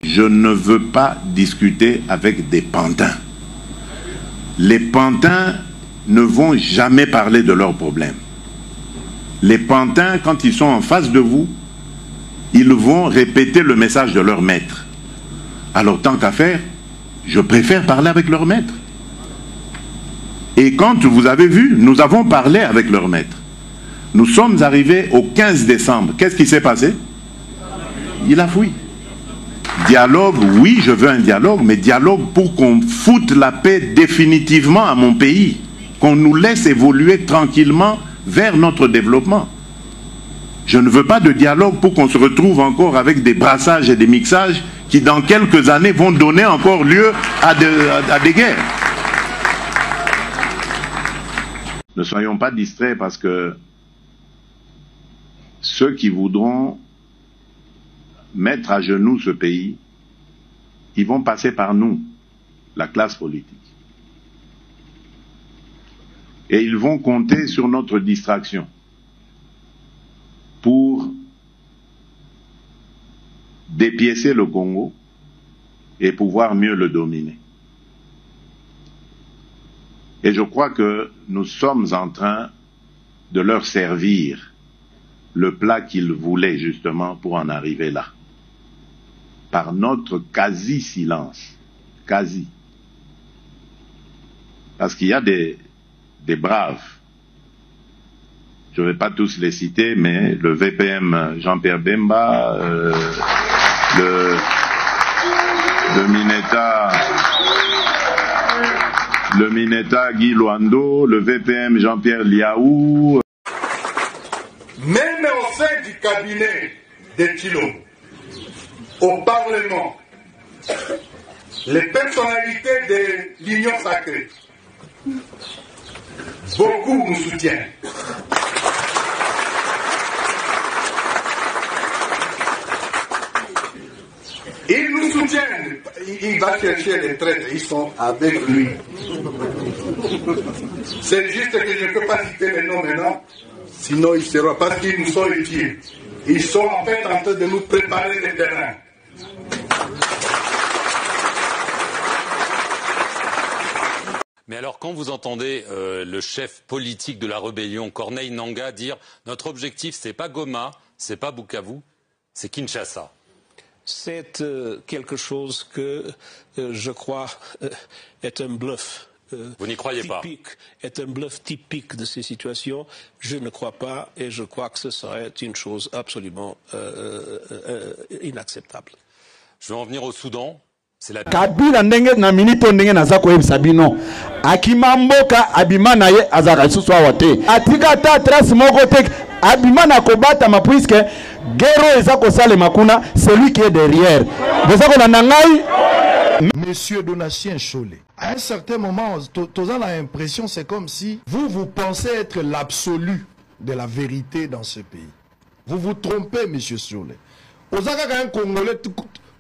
Je ne veux pas discuter avec des pantins. Les pantins ne vont jamais parler de leurs problèmes. Les pantins, quand ils sont en face de vous, ils vont répéter le message de leur maître. Alors, tant qu'à faire, je préfère parler avec leur maître. Et quand vous avez vu, nous avons parlé avec leur maître. Nous sommes arrivés au 15 décembre. Qu'est-ce qui s'est passé? Il a fui. Dialogue, oui, je veux un dialogue, mais dialogue pour qu'on foute la paix définitivement à mon pays, qu'on nous laisse évoluer tranquillement vers notre développement. Je ne veux pas de dialogue pour qu'on se retrouve encore avec des brassages et des mixages qui, dans quelques années, vont donner encore lieu à des guerres. Ne soyons pas distraits parce que ceux qui voudront mettre à genoux ce pays, ils vont passer par nous, la classe politique. Et ils vont compter sur notre distraction pour dépiécer le Congo et pouvoir mieux le dominer. Et je crois que nous sommes en train de leur servir le plat qu'ils voulaient justement pour en arriver là. Par notre quasi-silence. Quasi. Parce qu'il y a des braves. Je ne vais pas tous les citer, mais le VPM Jean-Pierre Bemba, le Mineta Guy Luando, le VPM Jean-Pierre Liaou. Même au sein du cabinet de Thilo, au Parlement, les personnalités de l'Union sacrée, beaucoup nous soutiennent. Ils nous soutiennent. Il va chercher les traîtres, ils sont avec lui. C'est juste que je ne peux pas citer les noms maintenant, sinon ils seront, parce qu'ils nous sont utiles. Ils sont en fait en train de nous préparer le terrain. Mais alors, quand vous entendez le chef politique de la rébellion, Corneille Nangaa, dire « Notre objectif, c'est pas Goma, c'est pas Bukavu, c'est Kinshasa ». C'est quelque chose que je crois est un bluff. Vous n'y croyez pas? Est un bluff typique de ces situations. Je ne crois pas et je crois que ce serait une chose absolument inacceptable. Je vais en venir au Soudan. C'est la Kabila ndenge na minito ndenge naza koyebisa bino akima mboka abima na ye azaka susu awa te atika ta trace moko te abima na kobatama puisque guerre eza kosalema kuna celui qui est derrière boza kolanda ngai. Monsieur Donatien Cholé, à un certain moment, Tozan a l'impression c'est comme si vous pensez être l'absolu de la vérité dans ce pays. Vous vous trompez, monsieur Cholé. Ozaka un Congolais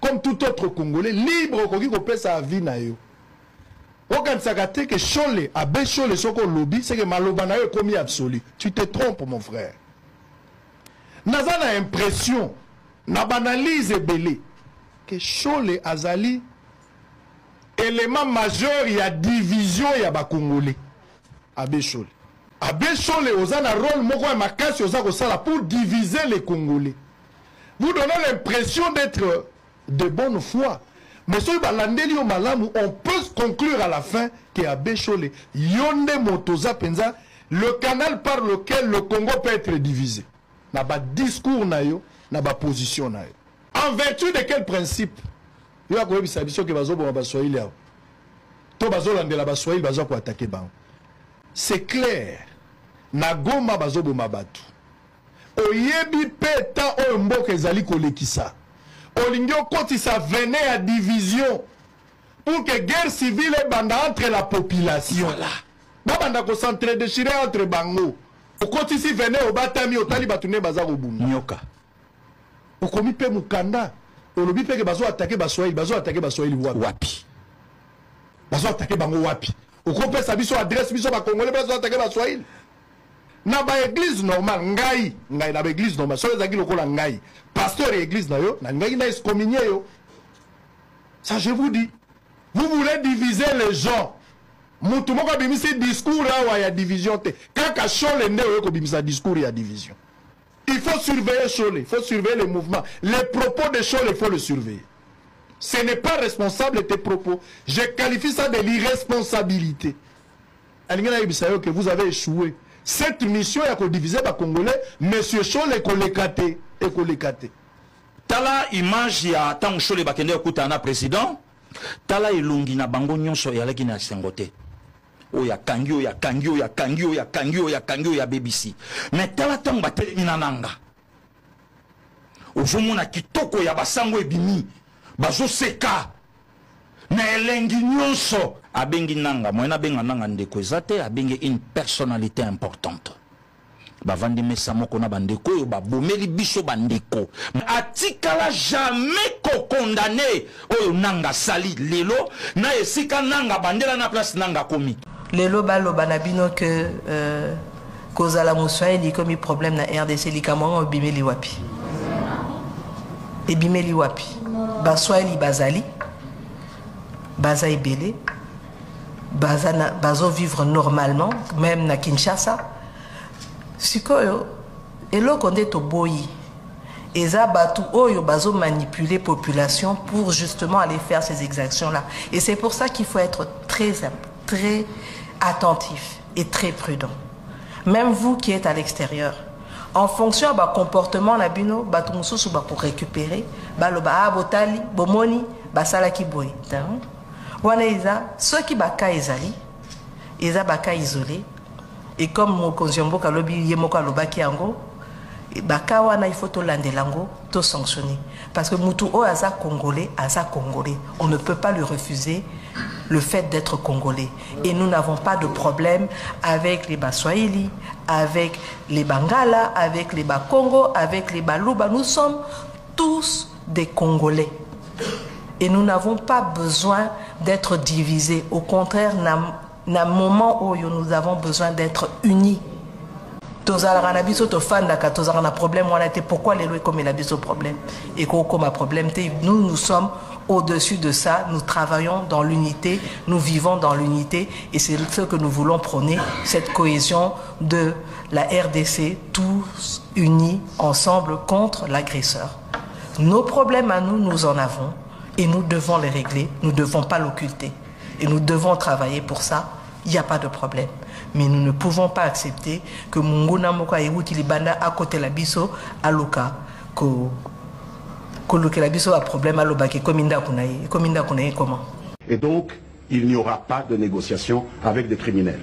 comme tout autre Congolais, libre qui peut sa vie na yo. Aucun sagate que Cholé, abe Cholé soko lobby, c'est que maloba na yo comme absolu. Tu te trompes, mon frère. Naza na impression, na banalise belé, que Cholé azali élément majeur, il y a division, il y a ba Congolais. Abe Cholé. Abe Cholé, oza na rôle moko ya makasi oza ko sala pour diviser les Congolais. Vous donnez l'impression d'être de bonne foi. Mais si on peut conclure à la fin qu'Abe Cholé, Yonde Motoza Penza, le canal par lequel le Congo peut être divisé. N'a pas discours, n'a pas position. En vertu de quel principe? C'est clair. Nagoma bazobo mabatu. Oyebi peta o mboka ezali kolekisa. Olingio kotisa venait à division pour que guerre civile banda entre la population. Voilà. Banda concentré déchiré entre bango. Okotisi venait au batami otali batune baza kobunda. Nyoka. Okomi pe mukanda. Olobi pe ke bazo attaquer baswahili, wapi. Bazo attaquer bango wapi. Okopesa biso adresse biso ba congolais bazo attaquer baswahili. Na ba église normale ngai na ba église normale so ezaki lokola ngai pasteur église na yo na ngai na excommunié yo Ça, je vous dis. Vous voulez diviser les gens. Moutoumoko bimisi discours là où il y a division. Quand Chole ne bimisa discours, il y a division. Il faut surveiller Chole, il faut surveiller les mouvements. Les propos de Chole, il faut le surveiller. Ce n'est pas responsable tes propos. Je qualifie ça de l'irresponsabilité. Que vous avez échoué. Cette mission est à diviser les Congolais. Monsieur Chole est collécaté. Tala image ya tant Chole bakende okutana président. Tala ilungi na bango nyonso ya leki na sengote. Oya kangi ya BBC. Mais tala tant bateli minananga. Ozomona kitoko ya basango ebimi. Bazo seka. Na elengi nyonso abengi nanga moyena benga nanga ndeko ezate abengi une personnalité importante. Bavandi mesa moko na bandeko yo babomeli biso bandeko atikala jamais ko condamné oyo nanga sali lelo na esika nanga bandela na place nanga komi lelo balo banabino que kozala muswaeli komi problème na RDC likamwa bimeli wapi ebimeli wapi baswaeli bazali baza ebele bazo vivre normalement même na Kinshasa. Sikoyo, eloko nde toboyi. Eza batu oyo bazo manipuler population pour justement aller faire ces exactions-là. Et c'est pour ça qu'il faut être très attentif et très prudent. Même vous qui êtes à l'extérieur, en fonction de comportement na bino, batu mususu ba pour récupérer, baloba botali, bomoni, basala ki boy. Wana eza, ceux qui baka ezali, eza baka isolé. Et comme mon consiombo kalobi yemoko alobaki yango, baka wana il faut to landelango, to sanctionner. Parce que mutu o aza congolais. On ne peut pas lui refuser le fait d'être congolais. Et nous n'avons pas de problème avec les Baswahili, avec les Bangala, avec les Bakongo, avec les Baluba. Nous sommes tous des Congolais. Et nous n'avons pas besoin d'être divisés. Au contraire, na moment où nous avons besoin d'être unis. Tozala na biso to fandaka tozala na problème on a été pourquoi les lois comme il a biso problème et comme un problème nous sommes au-dessus de ça, nous travaillons dans l'unité, nous vivons dans l'unité et c'est ce que nous voulons prôner, cette cohésion de la RDC tous unis ensemble contre l'agresseur. Nos problèmes à nous, nous en avons et nous devons les régler, nous ne devons pas l'occulter et nous devons travailler pour ça. Il n'y a pas de problème. Mais nous ne pouvons pas accepter que Munguna Moka et Wutilibanda à côté la biso à Luka que la biso a problème à Lobaki comme Inda Kunaï comment. Et donc, il n'y aura pas de négociation avec des criminels.